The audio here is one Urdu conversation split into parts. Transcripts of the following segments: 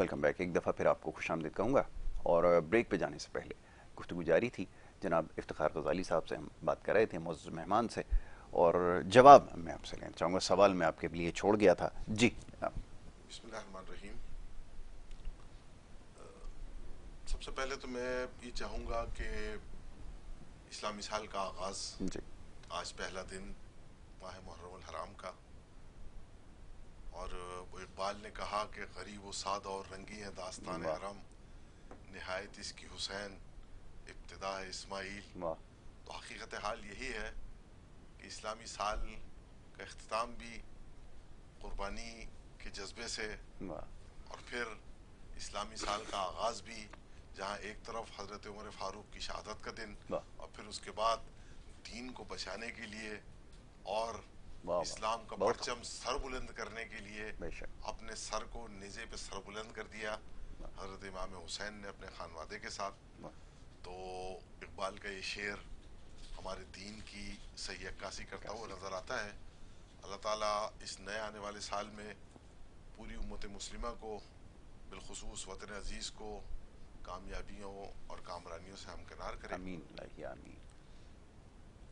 Welcome back. ایک دفعہ پھر آپ کو خوش آمدید کہوں گا. اور بریک پہ جانے سے پہلے گفتگو جاری تھی. جناب افتخار غزالی صاحب سے ہم بات کر رہے تھے معزز مہمان سے, اور جواب میں آپ سے لینا چاہوں گا. سوال میں آپ کے لیے چھوڑ گیا تھا. جی بسم اللہ الرحمن الرحیم. سب سے پہلے تو میں یہ چاہوں گا کہ اسلامی سال کا آغاز جی آج پہلا دن ماہ محرم الحرام کا, اور وہ اقبال نے کہا کہ غریب و سادہ اور رنگی ہے داستان واہ حرم, نہایت اس کی حسین ابتدا ہے اسماعیل. واہ تو حقیقت حال یہی ہے کہ اسلامی سال کا اختتام بھی قربانی کے جذبے سے, واہ اور پھر اسلامی سال کا آغاز بھی جہاں ایک طرف حضرت عمر فاروق کی شہادت کا دن, واہ اور پھر اس کے بعد دین کو بچانے کے لیے اور واہ اسلام کا بہت پرچم سر بلند کرنے کے لیے بے شک. اپنے سر کو نیزے پہ سر بلند کر دیا حضرت امام حسین نے اپنے خانوادے کے ساتھ. واہ تو اقبال کا یہ شعر ہمارے دین کی صحیح عکاسی کرتا ہوا نظر آتا ہے. اللہ تعالیٰ اس نئے آنے والے سال میں پوری امت مسلمہ کو, بالخصوص وطن عزیز کو, کامیابیوں اور کامرانیوں سے ہمکنار کرے. آمین الہی آمین.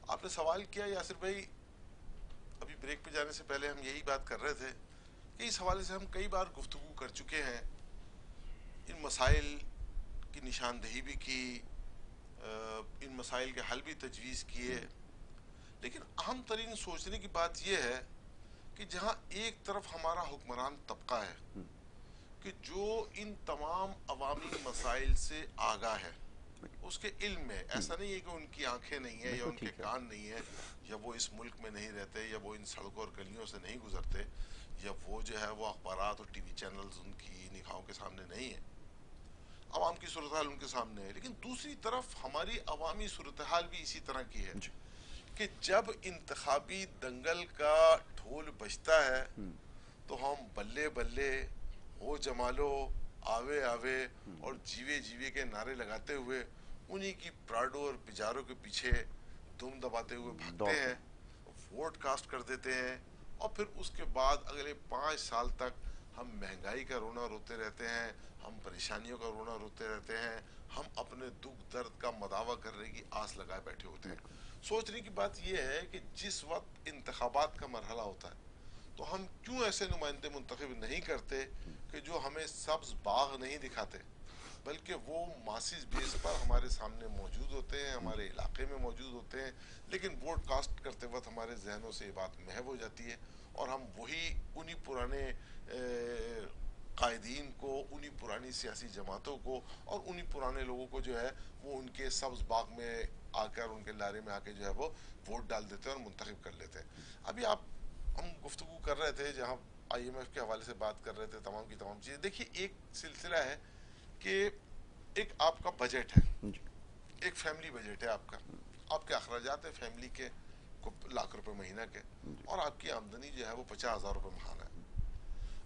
آپ نے سوال کیا یاسر بھائی, ابھی بریک پہ جانے سے پہلے ہم یہی بات کر رہے تھے کہ اس حوالے سے ہم کئی بار گفتگو کر چکے ہیں, ان مسائل کی نشاندہی بھی کی, ان مسائل کے حل بھی تجویز کیے, لیکن اہم ترین سوچنے کی بات یہ ہے کہ جہاں ایک طرف ہمارا حکمران طبقہ ہے کہ جو ان تمام عوامی مسائل سے آگاہ ہے, اس کے علم میں, ایسا نہیں ہے کہ ان کی آنکھیں نہیں ہیں یا بالکل ان کے ٹھیک ہے. کان نہیں ہیں, یا وہ اس ملک میں نہیں رہتے, یا وہ ان سڑکوں اور گلیوں سے نہیں گزرتے, یا وہ جو ہے وہ اخبارات اور ٹی وی چینلز ان کی نگاہوں کے سامنے نہیں ہیں, عوام کی صورتحال ان کے سامنے ہے. لیکن دوسری طرف ہماری عوامی صورتحال بھی اسی طرح کی ہے جی کہ جب انتخابی دنگل کا ڈھول بجتا ہے تو ہم بلے بلے, ہو جمالو, آوے آوے اور جیوے جیوے کے نعرے لگاتے ہوئے انہی کی پراڈو اور پجاروں کے پیچھے دم دباتے ہوئے بھاگتے دوڑتے ہیں, ووٹ کاسٹ کر دیتے ہیں, اور پھر اس کے بعد اگلے 5 سال تک ہم مہنگائی کا رونا روتے رہتے ہیں, ہم پریشانیوں کا رونا روتے رہتے ہیں, ہم اپنے دکھ درد کا مداوع کرنے کی آس لگائے بیٹھے ہوتے ہیں. سوچنے کی بات یہ ہے کہ جس وقت انتخابات کا مرحلہ ہوتا ہے تو ہم کیوں ایسے نمائندے منتخب نہیں کرتے کہ جو ہمیں سبز باغ نہیں دکھاتے, بلکہ وہ ماسز بیس پر ہمارے سامنے موجود ہوتے ہیں, ہمارے علاقے میں موجود ہوتے ہیں, لیکن ووٹ کاسٹ کرتے وقت ہمارے ذہنوں سے یہ بات محو ہو جاتی ہے, اور ہم وہی انہی پرانے قائدین کو, انہی پرانی سیاسی جماعتوں کو اور انہی پرانے لوگوں کو جو ہے وہ ان کے سبز باغ میں آ کر, ان کے لارے میں آ کے جو ہے وہ ووٹ ڈال دیتے ہیں اور منتخب کر لیتے ہیں. ابھی ہم گفتگو کر رہے تھے جہاں آئی ایم ایف کے حوالے سے بات کر رہے تھے, تمام کی تمام چیزیں. دیکھیے ایک سلسلہ ہے کہ ایک آپ کا بجٹ ہے, ایک فیملی بجٹ ہے آپ کا, آپ کے اخراجات ہیں فیملی کے ₹1,00,000 مہینہ کے, اور آپ کی آمدنی جو ہے وہ ₹50,000 ماہانہ ہے.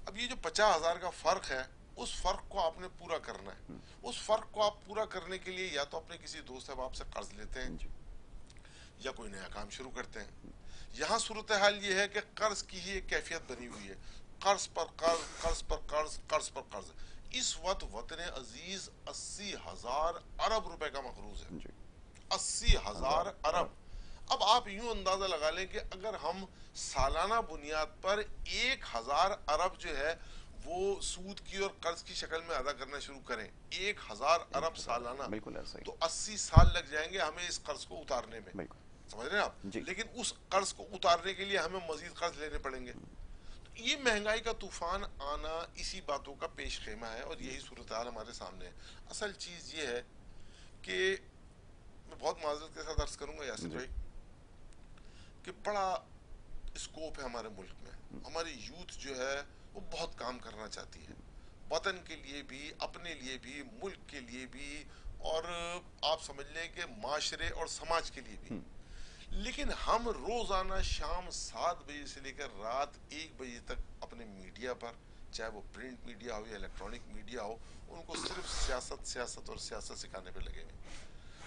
اب یہ جو 50,000 کا فرق ہے, اس فرق کو آپ نے پورا کرنا ہے. اس فرق کو آپ پورا کرنے کے لیے یا تو اپنے کسی دوست احباب سے قرض لیتے ہیں یا کوئی نیا کام شروع کرتے ہیں. یہاں صورتحال یہ ہے کہ قرض کی ہی ایک کیفیت بنی ہوئی ہے, قرض پر قرض, قرض پر قرض, قرض پر قرض. اس وقت وطن عزیز 80,000 ارب روپے کا مقروض ہے, 80,000 ارب. اب آپ یوں اندازہ لگا لیں کہ اگر ہم سالانہ بنیاد پر 1,000 ارب جو ہے وہ سود کی اور قرض کی شکل میں ادا کرنا شروع کریں, 1,000 ارب سالانہ, بالکل ایسا ہی. تو 80 سال لگ جائیں گے ہمیں اس قرض کو اتارنے میں, بالکل سمجھ رہے ہیں آپ. جی. لیکن اس قرض کو اتارنے کے لیے ہمیں مزید قرض لینے پڑیں گے. یہ مہنگائی کا طوفان آنا اسی باتوں کا پیش خیمہ ہے, اور یہی صورتحال ہمارے سامنے ہے. اصل چیز یہ ہے کہ میں بہت معذرت کے ساتھ عرض کروں گا یاسر بھائی کہ بڑا اسکوپ ہے ہمارے ملک میں. ہماری یوتھ جو ہے وہ بہت کام کرنا چاہتی ہے, وطن کے لیے بھی, اپنے لیے بھی, ملک کے لیے بھی, اور آپ سمجھ لیں کہ معاشرے اور سماج کے لیے بھی. لیکن ہم روزانہ شام 7 بجے سے لے کر رات 1 بجے تک اپنے میڈیا پر, چاہے وہ پرنٹ میڈیا ہو یا الیکٹرانک میڈیا ہو, ان کو صرف سیاست سیاست اور سیاست سکھانے پہ لگے ہوئے.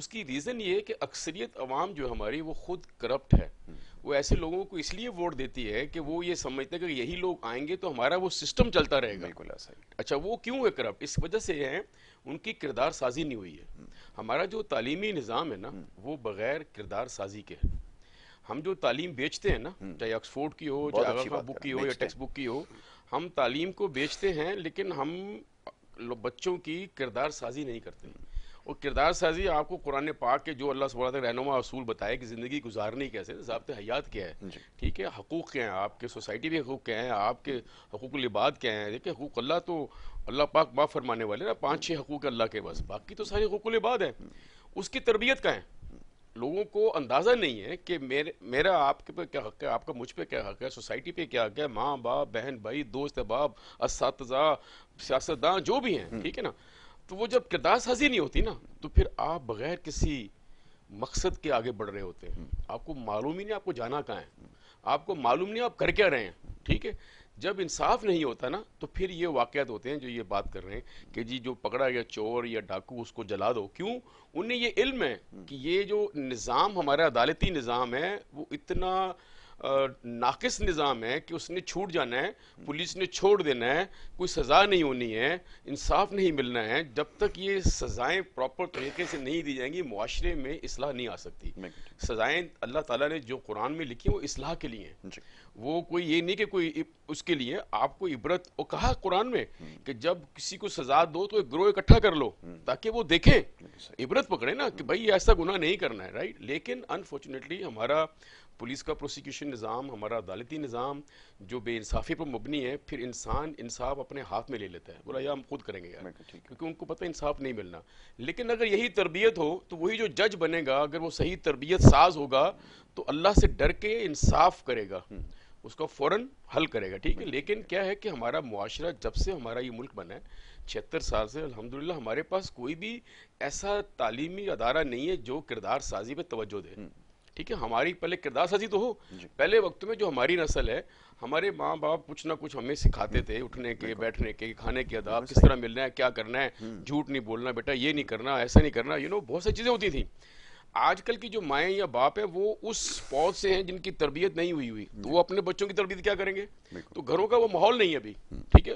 اس کی ریزن یہ ہے کہ اکثریت عوام جو ہماری وہ خود کرپٹ ہے. وہ ایسے لوگوں کو اس لیے ووٹ دیتی ہے کہ وہ یہ سمجھتے ہیں کہ یہی لوگ آئیں گے تو ہمارا وہ سسٹم چلتا رہے گا. بالکل ایسا ہی. اچھا وہ کیوں ہے کرپٹ؟ اس وجہ سے ہے ان کی کردار سازی نہیں ہوئی ہے. ہمارا جو تعلیمی نظام ہے نا وہ بغیر کردار سازی کے. ہم جو تعلیم بیچتے ہیں نا، چاہے آکسفورڈ کی ہو، چاہے آغا خان بک کی ہو یا ٹیکسٹ بک کی ہو، ہم تعلیم کو بیچتے ہیں لیکن ہم بچوں کی کردار سازی نہیں کرتے. اور کردار سازی آپ کو قرآن پاک کے جو اللہ سبحانہ وتعالیٰ رہنما اصول بتائے کہ زندگی گزارنی کیسے، ضابطۂ حیات کیا ہے، ٹھیک ہے، حقوق کیا ہیں آپ کے، سوسائٹی بھی حقوق کیا ہیں آپ کے، حقوق العباد کیا ہیں. دیکھیں حقوق اللہ تو اللہ پاک با فرمانے والے نا 5-6 حقوق اللہ کے، بس باقی تو سارے حقوق العباد ہیں. اس کی تربیت کا ہے. لوگوں کو اندازہ نہیں ہے کہ میرا آپ کے پہ کیا حق ہے، آپ کا مجھ پہ کیا حق ہے، سوسائٹی پہ کیا حق ہے، ماں باپ بہن بھائی دوست احباب اساتذہ سیاستداں جو بھی ہیں، ٹھیک ہے نا. تو وہ جب کردار سازی نہیں ہوتی نا تو پھر آپ بغیر کسی مقصد کے آگے بڑھ رہے ہوتے ہیں. آپ کو معلوم ہی نہیں آپ کو جانا کہاں ہے، آپ کو معلوم نہیں آپ کر کیا رہے ہیں. ٹھیک ہے، جب انصاف نہیں ہوتا نا تو پھر یہ واقعات ہوتے ہیں جو یہ بات کر رہے ہیں کہ جی جو پکڑا گیا چور یا ڈاکو اس کو جلا دو. کیوں؟ انہیں یہ علم ہے کہ یہ جو نظام ہمارا عدالتی نظام ہے وہ اتنا ناقص نظام ہے کہ اس نے چھوٹ جانا ہے، پولیس نے چھوڑ دینا ہے، کوئی سزا نہیں ہونی ہے، انصاف نہیں ملنا ہے. جب تک یہ سزائیں پراپر طریقے سے نہیں دی جائیں گی معاشرے میں اصلاح نہیں آ سکتی. سزائیں اللہ تعالیٰ نے جو قرآن میں لکھی ہیں وہ اصلاح کے لیے ہیں، وہ کوئی یہ نہیں کہ کوئی اس کے لیے آپ کو عبرت. اور کہا قرآن میں کہ جب کسی کو سزا دو تو ایک گروہ اکٹھا کر لو تاکہ وہ دیکھیں، عبرت پکڑے نا کہ بھائی ایسا گناہ نہیں کرنا ہے، رائٹ. لیکن انفارچونیٹلی ہمارا پولیس کا پروسیکیوشن نظام، ہمارا عدالتی نظام جو بے انصافی پر مبنی ہے، پھر انسان انصاف اپنے ہاتھ میں لے لیتا ہے، بولا یا ہم خود کریں گے یار، کیونکہ ان کو پتہ انصاف نہیں ملنا. لیکن اگر یہی تربیت ہو تو وہی جو جج بنے گا اگر وہ صحیح تربیت ساز ہوگا تو اللہ سے ڈر کے انصاف کرے گا، اس کا فوراً حل کرے گا. ٹھیک ہے. لیکن کیا ہے کہ ہمارا معاشرہ جب سے ہمارا یہ ملک بنا ہے 76 سال سے الحمدللہ ہمارے پاس کوئی بھی ایسا تعلیمی ادارہ نہیں ہے جو کردار سازی پہ توجہ دے. ٹھیک ہے. ہماری پہلے کردار سازی تو ہو. پہلے وقت میں جو ہماری نسل ہے، ہمارے ماں باپ کچھ نہ کچھ ہمیں سکھاتے تھے، اٹھنے کے، بیٹھنے کے، کھانے کے آداب، کس طرح ملنا ہے، کیا کرنا ہے، جھوٹ نہیں بولنا بیٹا، یہ نہیں کرنا، ایسا نہیں کرنا، بہت سی چیزیں ہوتی تھیں. آج کل کی جو مائیں یا باپ ہیں وہ اس فوج سے ہیں جن کی تربیت نہیں ہوئی تو وہ اپنے بچوں کی تربیت کیا کریں گے؟ تو گھروں کا وہ ماحول نہیں ہے ابھی. ٹھیک ہے.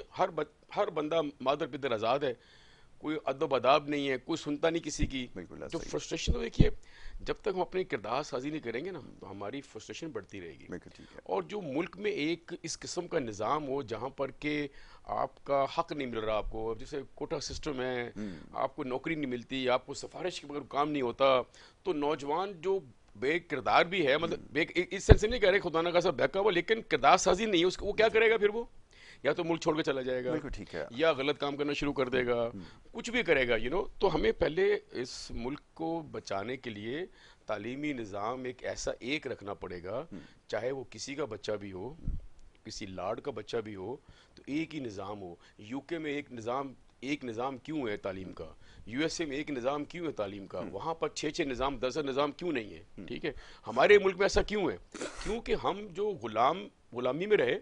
ہر بندہ مادر پدر آزاد ہے، کوئی ادب اداب نہیں ہے، کوئی سنتا نہیں کسی کی. تو فرسٹریشن تو دیکھیے جب تک ہم اپنی کردار سازی نہیں کریں گے نا تو ہماری فرسٹریشن بڑھتی رہے گی. اور جو ملک میں ایک اس قسم کا نظام ہو جہاں پر کہ آپ کا حق نہیں مل رہا، آپ کو جیسے کوٹا سسٹم ہے، آپ کو نوکری نہیں ملتی، آپ کو سفارش کے بغیر کام نہیں ہوتا، تو نوجوان جو بے کردار بھی ہے، مطلب اس سینس نہیں کہہ رہے خدا نہ خاصا بہکا ہوا، لیکن کردار سازی نہیں ہے اس کو، وہ کیا کرے گا پھر؟ وہ یا تو ملک چھوڑ کے چلا جائے گا، یا غلط کام کرنا شروع کر دے گا، کچھ بھی کرے گا. تو ہمیں پہلے اس ملک کو بچانے کے لیے تعلیمی نظام ایک رکھنا پڑے گا، چاہے وہ کسی کا بچہ بھی ہو، کسی لاڈ کا بچہ بھی ہو، تو ایک ہی نظام ہو. یو کے میں ایک نظام کیوں ہے تعلیم کا؟ یو ایس اے میں ایک نظام کیوں ہے تعلیم کا؟ وہاں پر 6 نظام 10 نظام کیوں نہیں ہے؟ ٹھیک ہے. ہمارے ملک میں ایسا کیوں ہے؟ کیونکہ ہم جو غلامی میں رہے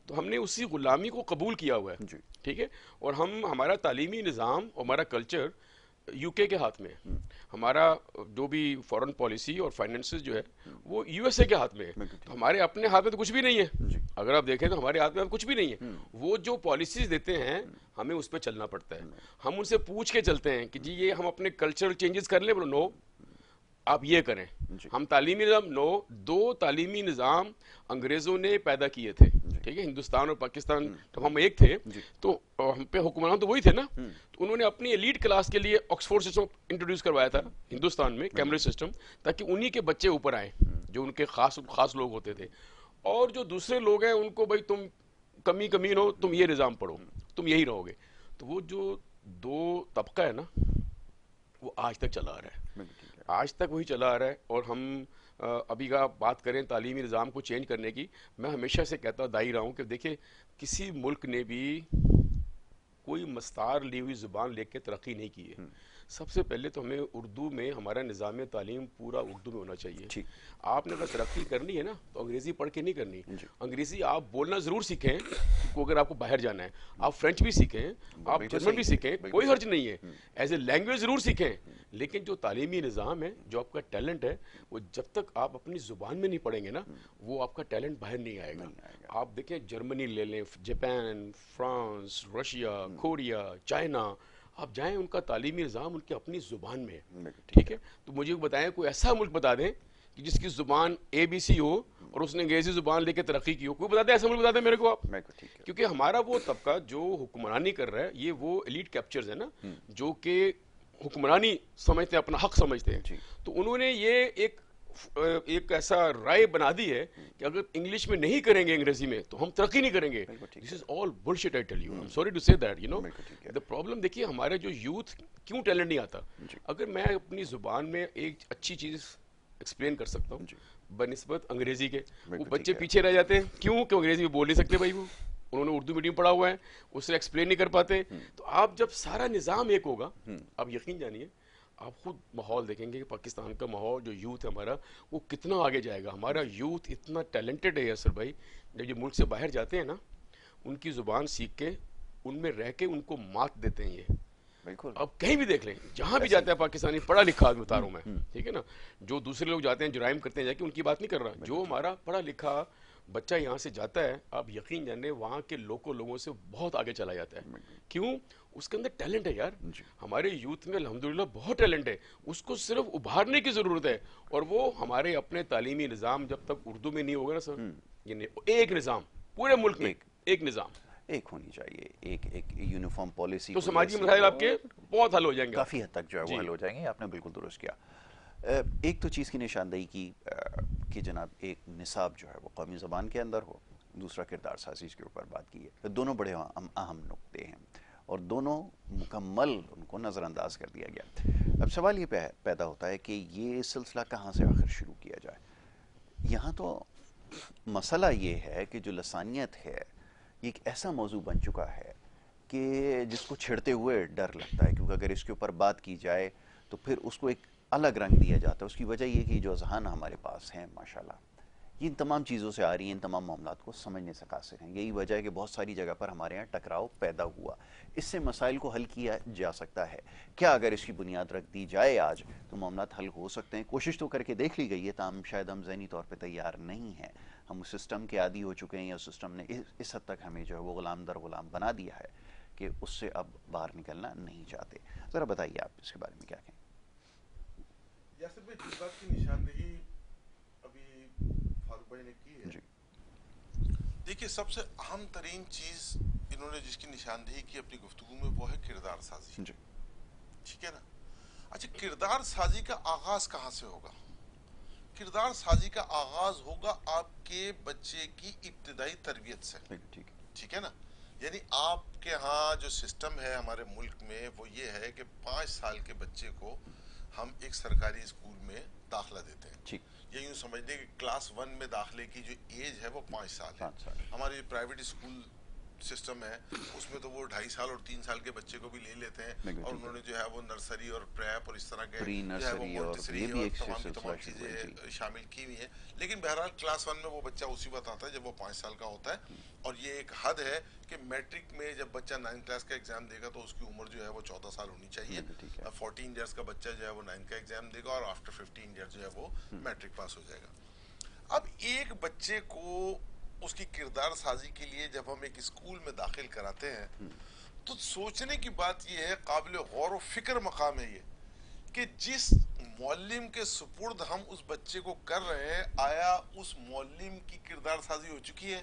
تو ہم نے اسی غلامی کو قبول کیا ہوا ہے. ٹھیک ہے. اور ہمارا تعلیمی نظام، ہمارا کلچر یو کے ہاتھ میں ہے. ہمارا جو بھی فورن پالیسی اور فائنینسز جو ہے وہ یو ایس اے کے ہاتھ میں ہے. تو ہمارے اپنے ہاتھ میں تو کچھ بھی نہیں ہے. اگر آپ دیکھیں تو ہمارے ہاتھ میں کچھ بھی نہیں ہے. وہ جو پالیسیز دیتے ہیں ہمیں اس پہ چلنا پڑتا ہے. ہم ان سے پوچھ کے چلتے ہیں کہ جی یہ ہم اپنے کلچرل چینجز کر لیں، بولو نو آپ یہ کریں. ہم تعلیمی نظام دو تعلیمی نظام انگریزوں نے پیدا کیے تھے. ٹھیک ہے. ہندوستان اور پاکستان جب ہم ایک تھے تو ہم پہ حکمران تو وہی تھے نا. تو انہوں نے اپنی ایلیٹ کلاس کے لیے آکسفورڈ سسٹم انٹروڈیوس کروایا تھا ہندوستان میں، کیمبرج سسٹم، تاکہ انہی کے بچے اوپر آئیں جو ان کے خاص لوگ ہوتے تھے. اور جو دوسرے لوگ ہیں ان کو بھائی تم کمین ہو، تم یہ نظام پڑھو، تم یہی رہو گے. تو وہ جو دو طبقہ ہے نا وہ آج تک چلا آ رہا ہے، آج تک وہی چلا آ رہا ہے. اور ہم ابھی کا بات کریں تعلیمی نظام کو چینج کرنے کی، میں ہمیشہ سے کہتا دائی رہا ہوں کہ دیکھیں کسی ملک نے بھی کوئی مستار لی ہوئی زبان لے کے ترقی نہیں کی ہے. سب سے پہلے تو ہمیں اردو میں ہمارا نظام تعلیم پورا اردو میں ہونا چاہیے. آپ نے اگر ترقی کرنی ہے نا تو انگریزی پڑھ کے نہیں کرنی. انگریزی آپ بولنا ضرور سیکھیں اگر آپ کو باہر جانا ہے، آپ فرینچ بھی سیکھیں، آپ جرمن بھی سیکھیں، کوئی حرج نہیں ہے، ایز اے لینگویج ضرور سیکھیں. لیکن جو تعلیمی نظام ہے، جو آپ کا ٹیلنٹ ہے، وہ جب تک آپ اپنی زبان میں نہیں پڑھیں گے نا، وہ آپ کا ٹیلنٹ باہر نہیں آئے گا. آپ دیکھیں جرمنی لے لیں، Japan, France, Russia, Korea, China, آپ جائیں ان کا تعلیمی نظام ان کی اپنی زبان میں ہے. ٹھیک ہے، تو مجھے بتائیں کوئی ایسا ملک بتا دیں کہ جس کی زبان ABC ہو اور اس نے انگریزی زبان لے کے ترقی کی ہو. کوئی بتا دیں ایسا ملک، بتا دیں میرے کو آپ. کیونکہ ہمارا وہ طبقہ جو حکمرانی کر رہا ہے، یہ وہ ایلیٹ کیپچرز ہیں نا، جو کہ حکمرانی سمجھتے ہیں، اپنا حق سمجھتے ہیں. تو انہوں نے یہ ایک ایسا رائے بنا دی ہے کہ اگر انگلش میں نہیں کریں گے، انگریزی میں، تو ہم ترقی نہیں کریں گے. This is all bullshit. I tell you, I am sorry to say that, you know. The problem دیکھیے ہمارے جو یوتھ کیوں ٹیلنٹ نہیں آتا. اگر میں اپنی زبان میں ایک اچھی چیز ایکسپلین کر سکتا ہوں بنسبت انگریزی کے، وہ بچے پیچھے رہ جاتے ہیں. کیوں کہ انگریزی میں بول نہیں سکتے بھائی، وہ انہوں نے اردو میڈیم پڑھا ہوا ہے، اسے ایکسپلین نہیں کر پاتے. تو آپ جب سارا نظام ایک ہوگا، آپ یقین جانیے آپ خود ماحول دیکھیں گے کہ پاکستان کا ماحول، جو یوتھ ہے ہمارا، وہ کتنا آگے جائے گا. ہمارا یوتھ اتنا ٹیلنٹڈ ہے یاسر بھائی. جب یہ ملک سے باہر جاتے ہیں نا، ان کی زبان سیکھ کے ان میں رہ کے ان کو مات دیتے ہیں. یہ بالکل اب کہیں بھی دیکھ لیں، جہاں بھی جاتے ہیں پاکستانی پڑھا لکھا آدمی بتا رہا ہوں میں، ٹھیک ہے نا. جو دوسرے لوگ جاتے ہیں جرائم کرتے ہیں جا کے، ان کی بات نہیں کر رہا. جو ہمارا پڑھا لکھا بچہ یہاں سے جاتا ہے، آپ یقین جانے وہاں کے لوگوں سے بہت آگے چلا جاتا ہے. کیوں؟ اس کے اندر ٹیلنٹ ہے یار. ہمارے یوتھ میں الحمدللہ بہت ٹیلنٹ ہے، اس کو صرف ابھارنے کی ضرورت ہے. اور وہ ہمارے اپنے تعلیمی نظام جب تک اردو میں نہیں ہوگا نا سر، یعنی ایک نظام پورے ملک میں، ایک نظام ایک ہونی چاہیے، ایک یونیفارم پالیسی، تو سماجی مسائل آپ کے بہت حل ہو جائیں گے، کافی حد تک جو ہے وہ حل ہو جائیں گے. آپ نے بالکل درست کیا. ایک تو چیز کی نشاندہی کی کہ جناب ایک نصاب جو ہے وہ قومی زبان کے اندر ہو. دوسرا کردار سازی کے اوپر بات کی ہے. دونوں بڑے اہم نقطے ہیں اور دونوں مکمل ان کو نظر انداز کر دیا گیا. اب سوال یہ پیدا ہوتا ہے کہ یہ سلسلہ کہاں سے آخر شروع کیا جائے. یہاں تو مسئلہ یہ ہے کہ جو لسانیت ہے یہ ایک ایسا موضوع بن چکا ہے کہ جس کو چھڑتے ہوئے ڈر لگتا ہے، کیونکہ اگر اس کے اوپر بات کی جائے تو پھر اس کو ایک الگ رنگ دیا جاتا ہے. اس کی وجہ یہ کہ جو اذہان ہمارے پاس ہیں ماشاءاللہ، یہ ان تمام چیزوں سے آ رہی ہیں، ان تمام معاملات کو سمجھنے سے قاصر ہیں. یہی وجہ ہے کہ بہت ساری جگہ پر ہمارے یہاں ٹکراؤ پیدا ہوا. اس سے مسائل کو حل کیا جا سکتا ہے. کیا اگر اس کی بنیاد رکھ دی جائے آج تو معاملات حل ہو سکتے ہیں؟ کوشش تو کر کے دیکھ لی گئی ہے، تاہم شاید ہم ذہنی طور پہ تیار نہیں ہیں. ہم اس سسٹم کے عادی ہو چکے ہیں، یا سسٹم نے اس حد تک ہمیں جو ہے وہ غلام در غلام بنا دیا ہے کہ اس سے اب باہر نکلنا نہیں چاہتے. ذرا بتائیے آپ اس کے بارے میں کیا کہیں. یاسر بھائی، جس بات کی نشاندہی ابھی فاروق بھائی نے کی ہے، دیکھیے سب سے اہم ترین چیز انہوں نے جس کی نشاندہی کی اپنی گفتگو میں، وہ ہے کردار سازی. ٹھیک ہے نا. اچھا، کردار سازی کا آغاز کہاں سے ہوگا؟ کردار سازی کا آغاز ہوگا آپ کے بچے کی ابتدائی تربیت سے. ٹھیک ہے نا. یعنی آپ کے ہاں جو سسٹم ہے ہمارے ملک میں، وہ یہ ہے کہ 5 سال کے بچے کو ہم ایک سرکاری اسکول میں داخلہ دیتے ہیں. یہ یوں سمجھ لیں کہ کلاس 1 میں داخلے کی جو ایج ہے وہ 5 سال ہے. ہماری پرائیویٹ اسکول سسٹم ہے اس میں تو وہ 2.5 سال اور 3 سال کے بچے کو بھی لے لیتے ہیں، اور انہوں نے جو ہے وہ نرسری اور پریپ اور اس طرح کے جو ہے وہ مونٹیسری اور تمام چیزیں شامل کی ہوئی ہیں. لیکن بہرحال کلاس 1 میں وہ بچہ اسی وقت آتا ہے جب وہ 5 سال کا ہوتا ہے. اور یہ ایک حد ہے کہ میٹرک میں جب بچہ 9 کلاس کا ایگزام دے گا تو اس کی عمر جو ہے وہ 14 سال ہونی چاہیے. 14 ایئرس کا بچہ جو ہے وہ 9 کا ایگزام دے گا، اور آفٹر 15 ایئر جو ہے وہ میٹرک پاس ہو جائے گا. اب ایک بچے کو اس کی کردار سازی کے لیے جب ہم ایک اسکول میں داخل کراتے ہیں تو سوچنے کی بات یہ ہے، قابل غور و فکر مقام ہے یہ، کہ جس معلم کے سپرد ہم اس بچے کو کر رہے ہیں، آیا اس معلم کی کردار سازی ہو چکی ہے؟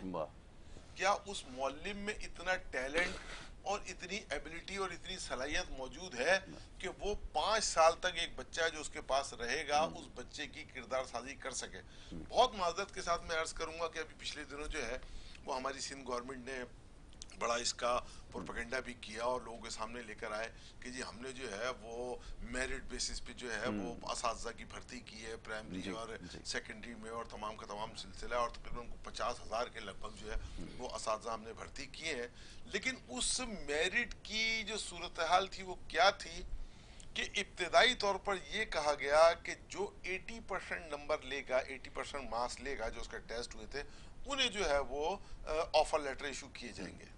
کیا اس معلم میں اتنا ٹیلنٹ اور اتنی ایبلٹی اور اتنی صلاحیت موجود ہے کہ وہ 5 سال تک ایک بچہ جو اس کے پاس رہے گا اس بچے کی کردار سازی کر سکے؟ بہت معذرت کے ساتھ میں عرض کروں گا کہ ابھی پچھلے دنوں جو ہے وہ ہماری سندھ گورنمنٹ نے بڑا اس کا پروپیگنڈا بھی کیا اور لوگوں کے سامنے لے کر آئے کہ جی ہم نے جو ہے وہ میرٹ بیسس پہ جو ہے وہ اساتذہ کی بھرتی کی ہے پرائمری اور سیکنڈری میں، اور تمام کا تمام سلسلہ، اور تقریباً 50,000 کے لگ بھگ جو ہے وہ اساتذہ ہم نے بھرتی کیے ہیں. لیکن اس میرٹ کی جو صورتحال تھی وہ کیا تھی کہ ابتدائی طور پر یہ کہا گیا کہ جو 80% نمبر لے گا، 80% مارکس لے گا جو اس کا ٹیسٹ ہوئے تھے، انہیں جو ہے وہ آفر لیٹر ایشو کیے جائیں گے.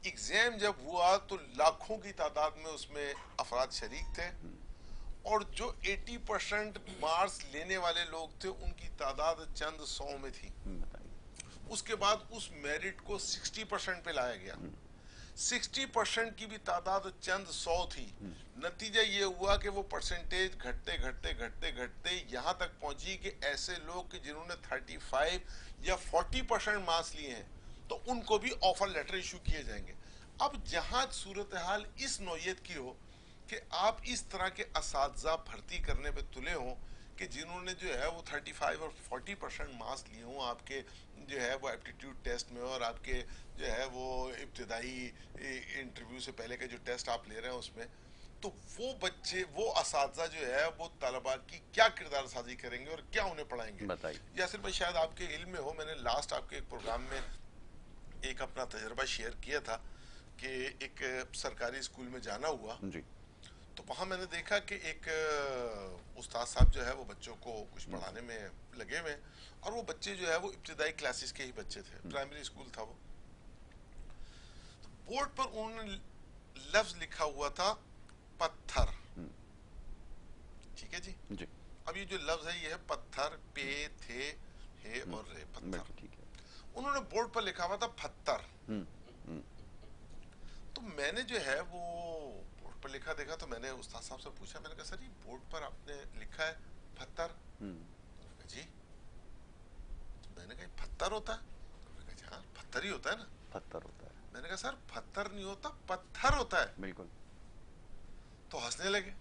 ایگزام جب ہوا تو لاکھوں کی تعداد میں اس میں افراد شریک تھے. اور جو 80% مارکس لینے والے لوگ تھے ان کی تعداد چند 100 میں تھی. اس کے بعد اس میرٹ کو 60% پہ لایا گیا. 60% کی بھی تعداد چند 100 تھی. نتیجہ یہ ہوا کہ وہ پرسنٹیج گھٹتے گھٹتے گھٹتے گھٹتے یہاں تک پہنچی کہ ایسے لوگ کہ جنہوں نے 35 یا 40% مارکس لیے ہیں تو ان کو بھی آفر لیٹر ایشو کیے جائیں گے. اب جہاں صورتحال اس نوعیت کی ہو کہ آپ اس طرح کے اساتذہ بھرتی کرنے پہ تلے ہوں کہ جنہوں نے جو ہے وہ 35 اور 40% مارکس لیے ہوں آپ کے جو ہے وہ ایپٹیٹیوڈ ٹیسٹ میں اور آپ کے جو ہے وہ ابتدائی انٹرویو سے پہلے کے جو ٹیسٹ آپ لے رہے ہیں اس میں, تو وہ بچے وہ اساتذہ جو ہے وہ طلباء کی کیا کردار سازی کریں گے اور کیا انہیں پڑھائیں گے. یاسر بھائی شاید آپ کے علم میں ہو, میں نے لاسٹ آپ کے ایک پروگرام میں ایک اپنا تجربہ شیئر کیا تھا کہ ایک سرکاری اسکول میں جانا ہوا جی. تو وہاں میں نے دیکھا کہ ایک استاد صاحب جو ہے وہ بچوں کو کچھ پڑھانے میں لگے ہوئے, اور وہ بچے جو ہے وہ ابتدائی کلاسز کے ہی بچے تھے, پرائمری اسکول تھا وہ. بورڈ پر انہوں نے لفظ لکھا ہوا تھا پتھر, ٹھیک ہے جی. اب یہ جو لفظ ہے یہ ہے پتھر, پے تھے ہے اور رے, پتھر. انہوں نے بورڈ پر لکھا ہوا تھا پتھر. تو میں نے جو ہے وہ بورڈ پر لکھا دیکھا تو میں نے استاد صاحب سے پوچھا, میں نے کہا سر یہ بورڈ پر آپ نے لکھا ہے پتھر, جی. تو میں نے کہا پتھر ہوتا ہے, میں نے کہا ہاں پتھر ہی ہوتا ہے نا, پتھر ہوتا ہے. میں نے کہا سر پتھر نہیں ہوتا, پتھر ہوتا ہے. بالکل. تو ہنسنے لگے.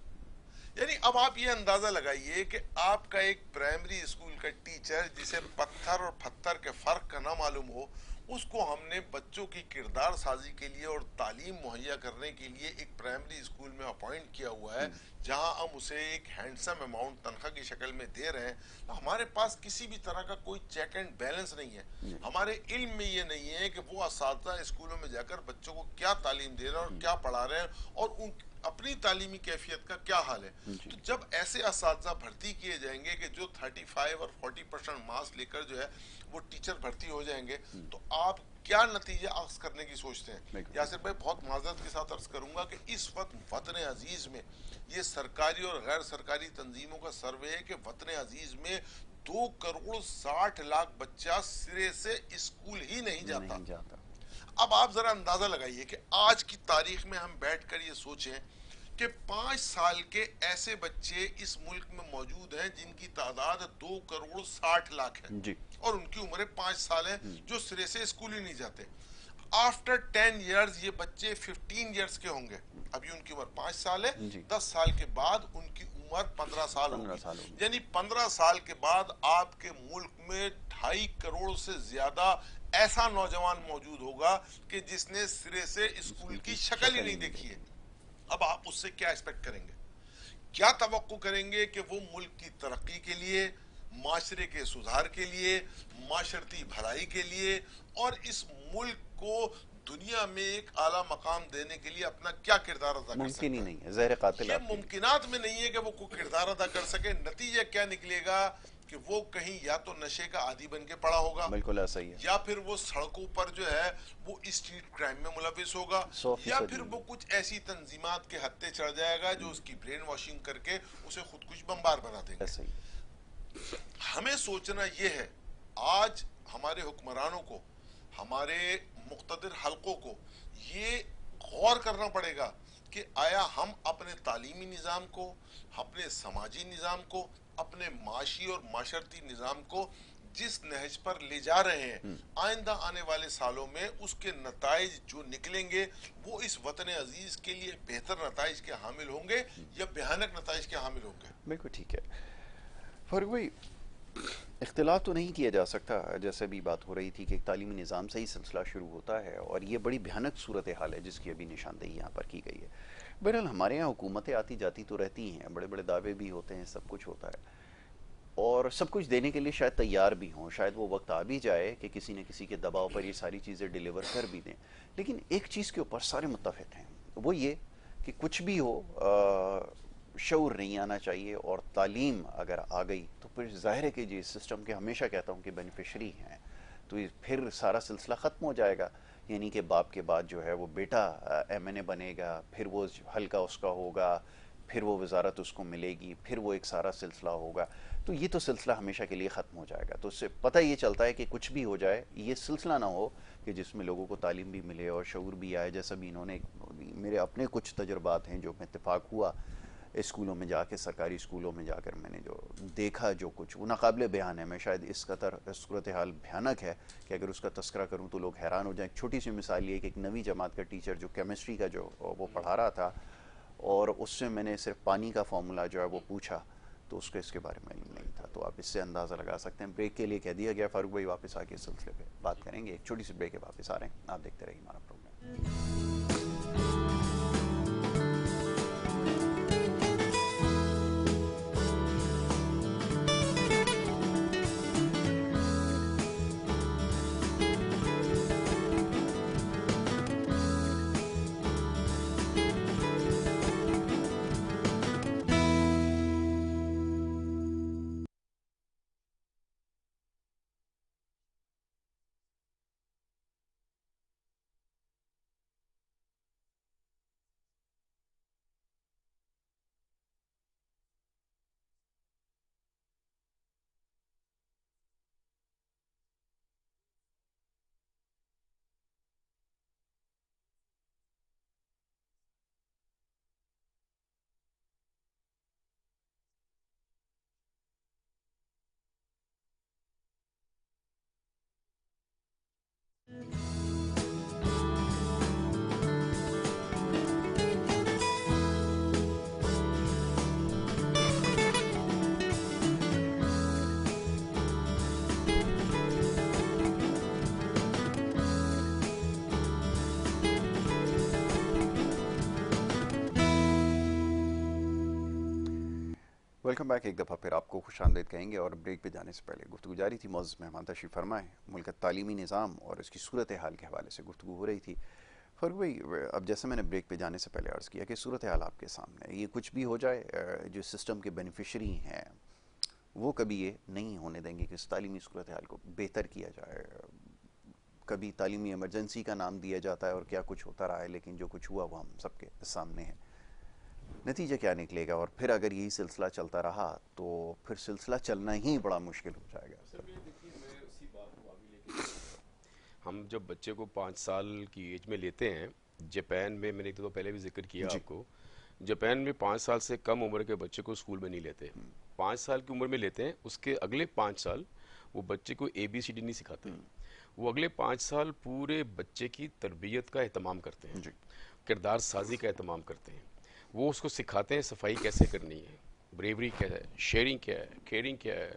یعنی اب آپ یہ اندازہ لگائیے کہ آپ کا ایک پرائمری اسکول کا ٹیچر جسے پتھر اور پتھر کے فرق کا نہ معلوم ہو, اس کو ہم نے بچوں کی کردار سازی کے لیے اور تعلیم مہیا کرنے کے لیے ایک پرائمری اسکول میں اپوائنٹ کیا ہوا ہے, جہاں ہم اسے ایک ہینڈسم اماؤنٹ تنخواہ کی شکل میں دے رہے ہیں. تو ہمارے پاس کسی بھی طرح کا کوئی چیک اینڈ بیلنس نہیں ہے. ہمارے علم میں یہ نہیں ہے کہ وہ اساتذہ اسکولوں میں جا کر بچوں کو کیا تعلیم دے رہے ہیں اور کیا پڑھا رہے ہیں اور ان اپنی تعلیمی کیفیت کا کیا حال ہے. تو جب ایسے اساتذہ بھرتی کیے جائیں گے کہ جو 35 اور 40% مارکس لے کر جو ہے وہ ٹیچر بھرتی ہو جائیں گے, تو آپ کیا نتیجہ اخذ کرنے کی سوچتے ہیں؟ یاسر بھائی بہت معذرت کے ساتھ عرض کروں گا کہ اس وقت وطن عزیز میں یہ سرکاری اور غیر سرکاری تنظیموں کا سروے ہے کہ وطن عزیز میں 2.60 کروڑ بچہ سرے سے اسکول ہی نہیں جاتا. اب آپ ذرا اندازہ لگائیے کہ آج کی تاریخ میں ہم بیٹھ کر یہ سوچیں کہ 5 سال کے ایسے بچے اس ملک میں موجود ہیں جن کی تعداد 2.60 کروڑ ہے, اور ان کی عمریں 5 سال ہیں, جو سرے سے اسکول ہی نہیں جاتے. آفٹر 10 ایئرز یہ بچے 15 ایئرز کے ہوں گے. ابھی ان کی عمر 5 سال ہے, 10 سال کے بعد ان کی عمر 15 سال ہوگی. یعنی 15 سال کے بعد آپ کے ملک میں 2.5 کروڑ سے زیادہ ایسا نوجوان موجود ہوگا کہ جس نے سرے سے اسکول کی شکل ہی نہیں دیکھی ہے. اب آپ اس سے کیا ایکسپیکٹ کریں گے؟ کیا توقع کریں گے کہ وہ ملک کی ترقی کے لیے, معاشرے کے سدھار کے لیے, معاشرتی بھلائی کے لیے اور اس ملک کو دنیا میں ایک اعلیٰ مقام دینے کے لیے اپنا کیا کردار ادا کر سکتا ہے؟ ممکن ہی نہیں ہے, زہر قاتل. یہ ممکنات میں نہیں ہے کہ وہ کوئی کردار ادا کر سکے. نتیجہ کیا نکلے گا کہ وہ کہیں یا تو نشے کا عادی بن کے پڑا ہوگا, بالکل ایسا ہی ہے, یا پھر وہ سڑکوں پر جو ہے وہ اسٹریٹ کرائم میں ملوث ہوگا, یا پھر وہ کچھ ایسی تنظیمات کے ہتھے چڑھ جائے گا جو اس کی برین واشنگ کر کے اسے خود کچھ بمبار بنا دیں گے. ہمیں سوچنا یہ ہے, آج ہمارے حکمرانوں کو, ہمارے مقتدر حلقوں کو یہ غور کرنا پڑے گا کہ آیا ہم اپنے تعلیمی نظام کو, اپنے سماجی نظام کو, اپنے معاشی اور معاشرتی نظام کو جس نہج پر لے جا رہے ہیں, آئندہ آنے والے سالوں میں اس کے نتائج جو نکلیں گے وہ اس وطن عزیز کے لیے بہتر نتائج کے حامل ہوں گے یا بھیانک نتائج کے حامل ہوں گے؟ بالکل ٹھیک ہے. فاروق بھائی, اختلاف تو نہیں کیا جا سکتا, جیسے بھی بات ہو رہی تھی کہ تعلیمی نظام سے ہی سلسلہ شروع ہوتا ہے, اور یہ بڑی بھیانک صورتحال ہے جس کی ابھی نشاندہی یہاں پر کی گئی ہے. بہرحال ہمارے یہاں حکومتیں آتی جاتی تو رہتی ہیں, بڑے بڑے دعوے بھی ہوتے ہیں, سب کچھ ہوتا ہے, اور سب کچھ دینے کے لیے شاید تیار بھی ہوں, شاید وہ وقت آ بھی جائے کہ کسی نہ کسی کے دباؤ پر یہ ساری چیزیں ڈیلیور کر بھی دیں. لیکن ایک چیز کے اوپر سارے متفق ہیں, وہ یہ کہ کچھ بھی ہو شعور نہیں آنا چاہیے, اور تعلیم اگر آ گئی تو پھر ظاہر ہے کہ جی سسٹم کے ہمیشہ کہتا ہوں کہ بینیفیشری ہیں, تو پھر سارا سلسلہ ختم ہو جائے گا. یعنی کہ باپ کے بعد جو ہے وہ بیٹا ایم این اے بنے گا, پھر وہ حلقہ اس کا ہوگا, پھر وہ وزارت اس کو ملے گی، پھر وہ ایک سارا سلسلہ ہوگا، تو یہ تو سلسلہ ہمیشہ کے لیے ختم ہو جائے گا. تو اس سے پتہ یہ چلتا ہے کہ کچھ بھی ہو جائے یہ سلسلہ نہ ہو کہ جس میں لوگوں کو تعلیم بھی ملے اور شعور بھی آئے. جیسا بھی انہوں نے، میرے اپنے کچھ تجربات ہیں جو میں اتفاق ہوا اسکولوں میں جا کے، سرکاری اسکولوں میں جا کر میں نے جو دیکھا، جو کچھ وہ ناقابل بیان ہے. میں شاید اس قدر صورتحال بھیانک ہے کہ اگر اس کا تذکرہ کروں تو لوگ حیران ہو جائیں. ایک چھوٹی سی مثال یہ کہ ایک 9ویں جماعت کا ٹیچر جو کیمسٹری کا جو وہ پڑھا رہا تھا، اور اس سے میں نے صرف پانی کا فارمولا جو ہے وہ پوچھا تو اس کو اس کے بارے میں علم نہیں تھا. تو آپ اس سے اندازہ لگا سکتے ہیں. بریک کے لیے کہہ دیا گیا. فاروق بھائی واپس آ کے اس سلسلے پہ بات کریں گے. ایک چھوٹی سی بریک ہے، واپس آ رہے ہیں. آپ دیکھتے رہیے ہمارا پروگرام. Welcome back. ایک دفعہ پھر آپ کو خوش آمدید کہیں گے. اور بریک پہ جانے سے پہلے گفتگو جاری تھی. معزز مہمان تشریف فرمائے. ملک کا تعلیمی نظام اور اس کی صورتحال کے حوالے سے گفتگو ہو رہی تھی. فاروق بھائی، اب جیسے میں نے بریک پہ جانے سے پہلے عرض کیا کہ صورتحال آپ کے سامنے ہے. یہ کچھ بھی ہو جائے، جو سسٹم کے بینیفیشری ہیں وہ کبھی یہ نہیں ہونے دیں گے کہ اس تعلیمی صورتحال کو بہتر کیا جائے. کبھی تعلیمی ایمرجنسی کا نام دیا جاتا ہے اور کیا کچھ ہوتا رہا ہے، لیکن جو کچھ ہوا وہ ہم سب کے سامنے ہے. نتیجہ کیا نکلے گا؟ اور پھر اگر یہی سلسلہ چلتا رہا تو پھر سلسلہ چلنا ہی بڑا مشکل ہو جائے گا. ہم جب بچے کو 5 سال کی ایج میں لیتے ہیں، جاپان میں نے ایک دو پہلے بھی ذکر کیا آپ کو، جاپان میں 5 سال سے کم عمر کے بچے کو اسکول میں نہیں لیتے. 5 سال کی عمر میں لیتے ہیں، اس کے اگلے 5 سال وہ بچے کو ABCD نہیں سکھاتے. وہ اگلے 5 سال پورے بچے کی تربیت کا اہتمام کرتے ہیں، کردار سازی کا اہتمام کرتے ہیں. وہ اس کو سکھاتے ہیں صفائی کیسے کرنی ہے، بریوری کیا ہے، شیئرنگ کیا ہے، کیئرنگ کیا ہے،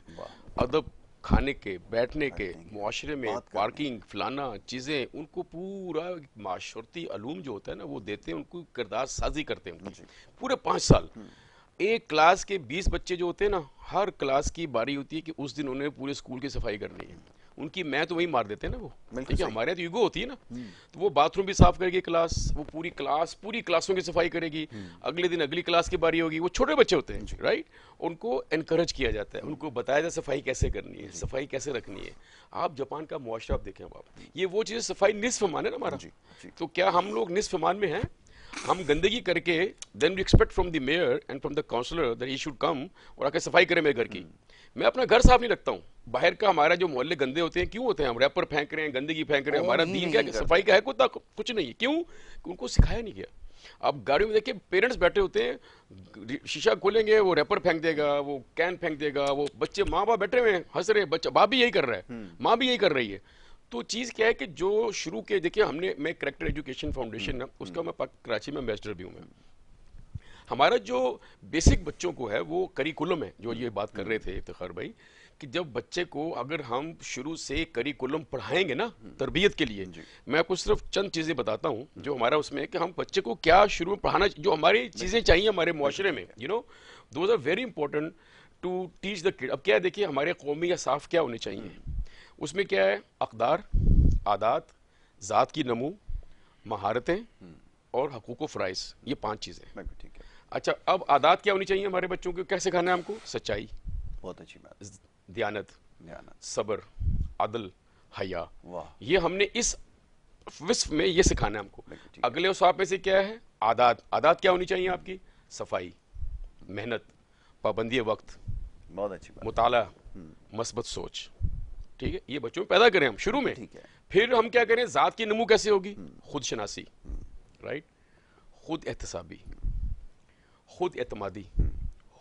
ادب، کھانے کے، بیٹھنے کے، معاشرے میں پارکنگ، فلانا چیزیں. ان کو پورا معاشرتی علوم جو ہوتا ہے نا وہ دیتے ہیں، ان کو کردار سازی کرتے ہیں ان کی پورے 5 سال. ایک کلاس کے 20 بچے جو ہوتے ہیں نا، ہر کلاس کی باری ہوتی ہے کہ اس دن انہوں نے پورے اسکول کی صفائی کرنی ہے. ان کی میں تو وہی مار دیتے ہیں نا وہ، ٹھیک ہے. ہمارے تو ایگو ہوتی ہے نا، تو وہ باتھ روم بھی صاف کرے گی کلاس، وہ پوری کلاسوں کی صفائی کرے گی. اگلے دن اگلی کلاس کی باری ہوگی. وہ چھوٹے بچے ہوتے ہیں، رائٹ. ان کو انکریج کیا جاتا ہے، ان کو بتایا جاتا ہے صفائی کیسے کرنی ہے، صفائی کیسے رکھنی ہے. آپ جاپان کا معاشرہ آپ دیکھیں، آپ یہ وہ چیز، صفائی نصف مان ہے نا ہمارا. تو کیا ہم لوگ نصف مان میں ہیں؟ ہم گندگی کر کے then we expect from the mayor and from the councillor that he should come اور آ کے صفائی کرے میرے گھر کی. میں اپنا گھر صاف نہیں رکھتا ہوں. باہر کا ہمارا جو محلے گندے ہوتے ہیں، کیوں ہوتے ہیں؟ ہم ریپر پھینک رہے ہیں، گندگی پھینک رہے ہیں. ہمارا دین کیا صفائی کا ہے کچھ نہیں ہے. کیوں؟ ان کو سکھایا نہیں گیا. آپ گاڑیوں میں دیکھیں پیرنٹس بیٹھے ہوتے ہیں، شیشہ کھولیں گے وہ ریپر پھینک دے گا، وہ کین پھینک دے گا. وہ بچے، ماں باپ بیٹھے ہوئے ہیں ہنس رہے ہیں، بچہ باپ بھی یہی کر رہا ہے، ماں بھی یہی کر رہی ہے. تو چیز کیا ہے کہ جو شروع کے دیکھیں ہم نے، میں کریکٹر ایجوکیشن فاؤنڈیشن ہے اس کا میں کراچی میں امبیسڈر بھی ہوں. میں ہمارا جو بیسک بچوں کو ہے وہ کریکولم ہے، جو یہ بات کر رہے تھے افتخار بھائی، کہ جب بچے کو اگر ہم شروع سے کریکولم پڑھائیں گے نا تربیت کے لیے. میں آپ کو صرف چند چیزیں بتاتا ہوں جو ہمارا اس میں ہے کہ ہم بچے کو کیا شروع میں پڑھانا، جو ہماری چیزیں چاہیے ہمارے معاشرے میں، those are very important to teach the kid. اب کیا ہے دیکھیے، ہمارے قومی یا صاف کیا ہونے چاہیے، اس میں کیا ہے؟ اقدار، عادات، ذات کی نمو، مہارتیں اور حقوق و فرائض. یہ 5 چیزیں. اچھا، اب عادات کیا ہونی چاہیے ہمارے بچوں کو؟ کیا سکھانا ہے ہم کو؟ سچائی، بہت اچھی بات، دیانت، صبر، عدل، حیا. یہ ہم نے اس وصف میں یہ سکھانا ہے ہم کو. اگلے اصحاب میں سے کیا ہے؟ عادات. عادات کیا ہونی چاہیے آپ کی؟ صفائی، محنت, پابندی وقت, بہت اچھی بات. مطالعہ, مثبت سوچ, ٹھیک ہے, یہ بچوں میں پیدا کریں ہم شروع میں. ٹھیک ہے. پھر ہم کیا کریں, ذات کی نمو کیسے ہوگی, خود شناسی, رائٹ, خود احتسابی, خود اعتمادی,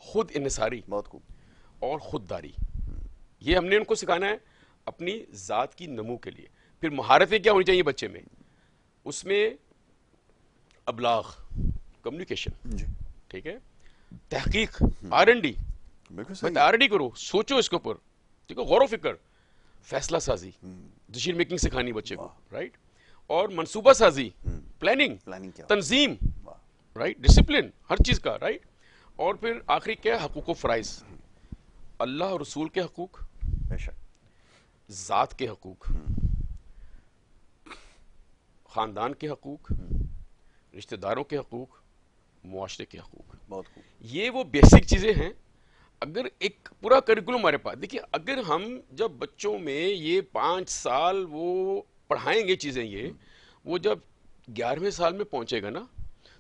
خود انحصاری, بہت خوب. اور خود داری. یہ ہم نے ان کو سکھانا ہے اپنی ذات کی نمو کے لیے. پھر مہارتیں کیا ہونی چاہیے بچے میں, اس میں ابلاغ, کمیونیکیشن, جی ٹھیک ہے, تحقیق, R&D, بالکل صحیح. R&D کرو, سوچو اس کے اوپر, ٹھیک ہے, غور و فکر, فیصلہ سازی, ڈیسیژن میکنگ سکھانی بچے کو, رائٹ, اور منصوبہ سازی, پلاننگ, پلاننگ کیا, تنظیم, واہ, رائٹ, ڈسپلن ہر چیز کا, رائٹ. اور پھر آخری کیا ہے, حقوق و فرائض, اللہ اور رسول کے حقوق, بے شک, ذات کے حقوق, خاندان کے حقوق, رشتہ داروں کے حقوق, معاشرے کے حقوق. بہت خوب. یہ وہ بیسک چیزیں ہیں. اگر ایک پورا کریکولم ہمارے پاس, دیکھیے اگر ہم جب بچوں میں یہ 5 سال وہ پڑھائیں گے چیزیں, یہ وہ جب 11ویں سال میں پہنچے گا نا,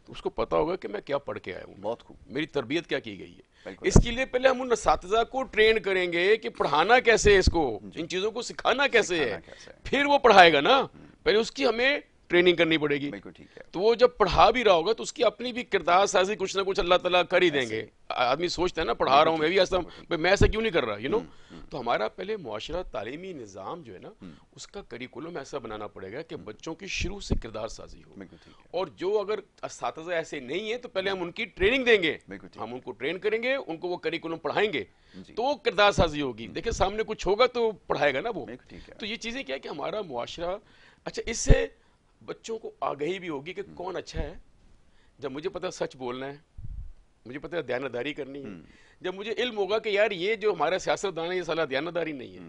تو اس کو پتا ہوگا کہ میں کیا پڑھ کے آیا ہوں, بہت خوب. میری تربیت کیا کی گئی ہے. بالکل. اس کے لیے پہلے ہم ان اساتذہ کو ٹرین کریں گے کہ پڑھانا کیسے ہے, اس کو ان چیزوں کو سکھانا کیسے ہے, پھر وہ پڑھائے گا نا. پہلے اس کی ہمیں ٹریننگ کرنی پڑے گی. بالکل ٹھیک ہے. تو وہ جب پڑھا بھی رہا ہوگا تو اس کی اپنی بھی کردار سازی کچھ نہ کچھ اللہ تعالیٰ کر ہی دیں گے. آدمی سوچتا ہے نا, پڑھا رہا ہوں میں بھی ایسا, میں ایسا کیوں نہیں کر رہا, تو ہمارا پہلے معاشرہ تعلیمی نظام جو ہے نا, اس کا کریکولم ایسا بنانا پڑے گا کہ بچوں کی شروع سے کردار سازی ہو. اور جو اگر اساتذہ ایسے نہیں ہیں تو پہلے ہم ان کی ٹریننگ دیں گے, ہم ان کو ٹرین کریں گے, ان کو وہ کریکولم پڑھائیں گے, تو وہ کردار سازی ہوگی. دیکھیں سامنے کچھ ہوگا تو پڑھائے گا نا وہ. تو یہ چیزیں کیا ہے کہ ہمارا معاشرہ, اچھا اس سے بچوں کو آگہی بھی ہوگی کہ کون اچھا ہے. جب مجھے پتا سچ بولنا ہے, مجھے پتا ہے دیانتداری کرنی ہے, جب مجھے علم ہوگا کہ یار یہ جو ہمارا سیاستدان ہے یہ سالہ دیانتداری نہیں ہے,